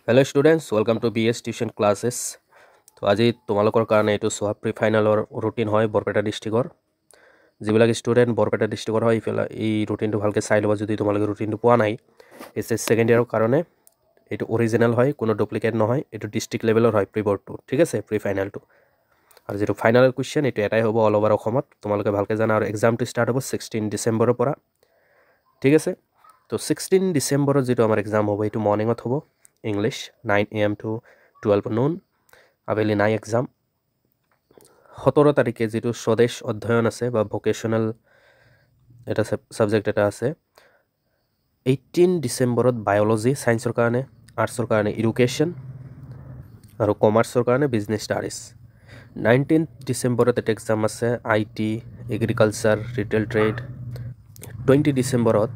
hello' students welcome to BS tuition classes তো আজি তোমালোকৰ কাৰণে এইটো চোৱা প্ৰি ফাইনেলৰ ৰুটিন হয় বৰপেটা ডিষ্ট্ৰিক্টৰ যিবিলাক ষ্টুডেণ্ট বৰপেটা ডিষ্ট্ৰিক্টৰ হয় এই ৰুটিনটো ভালকৈ চাই ল'বা যদি তোমালোকে ৰুটিনটো পোৱা নাই HS ছেকেণ্ড ইয়াৰৰ কাৰণে এইটো অৰিজিনেল হয় কোনো ডুপ্লিকেট নহয় এইটো ডিষ্ট্ৰিক্ট লেভেলৰ হয় প্ৰি বৰ্ডটো ঠিক আছে প্ৰি ফাইনেলটো আৰু যিটো ফাইনেল কুৱেশ্যন এইটো এটাই হ'ব অল অভাৰ অসমত তোমালোকে ভালকৈ জানা আৰু এক্সামটো ষ্টাৰ্ট হ'ব 16 ডিচেম্বৰৰ পৰা ঠিক আছে তো 16 ডিচেম্বৰত যিটো আমাৰ এক্সাম হ'ব এইটো মৰ্ণিঙত হ'ব ইংলিছ 9 AM to 12 noon আবেলি নাই এক্সাম 17 তাৰিখে যিটো স্বদেশ অধ্যয়ন আছে বা ভোকেশ্যনেল এটা ছাবজেক্ট এটা আছে 18 ডিচেম্বৰত বায়'লজি ছায়েন্সৰ কাৰণে আৰ্টছৰ কাৰণে এডুকেশ্যন আৰু কমাৰ্চৰ কাৰণে বিজনেছ ষ্টাডিজ 19 ডিচেম্বৰত এটা এক্সাম আছে IT এগ্ৰিকালচাৰ ৰিটেইল ট্ৰেড 20 ডিচেম্বৰত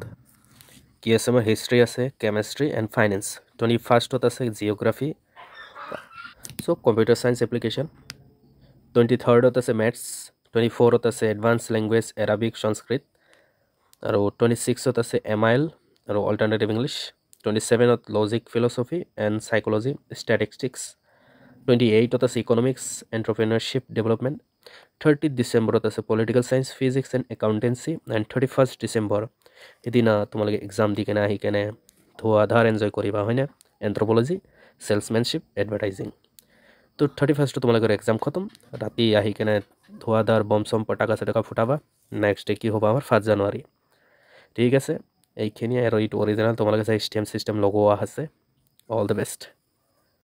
কি আছে আমাৰ হিষ্ট্ৰী আছে কেমেষ্ট্ৰি এণ্ড ফাইনেন্স 21st আছে জিঅ'গ্ৰাফি চ' কম্পিউটাৰ ছায়েন্স এপ্লিকেশ্যন 23rd আছে মেথছ 24th আছে এডভান্স লেংগুৱেজ এৰাবিক সংস্কৃত আৰু 26th আছে MIL আৰু alternative English 27th logic philosophy and psychology statistics 28th আছে ইকনমিক্স এণ্টাৰপ্ৰেনাৰশ্বিপ ডেভেলপমেণ্ট 30 ডিচেম্বৰত আছে political science physics and accountancy and 31st December এদিনা তোমালোকে এক্সাম দি কেনে আহি কেনে ধুৱাধাৰ এনজয় কৰিবা হয়নে এন্থ্ৰপলজি সেলছমেনশ্বিপ এডভাৰটাইজিং তো 31st তোমালোকৰ এক্সাম খতম ৰাতি আহি কেনে ধুৱাধাৰ বম চম পটাকা চটাকা ফুটাবা নেক্সট ডে কি হ'ব আমাৰ 5 জানুৱাৰী ঠিক আছে এইখিনিয়ে আৰু এইটো অৰিজিনেল তোমালোকে চাই STEM চিষ্টেম লগোৱা আছে অল দ্য বেষ্ট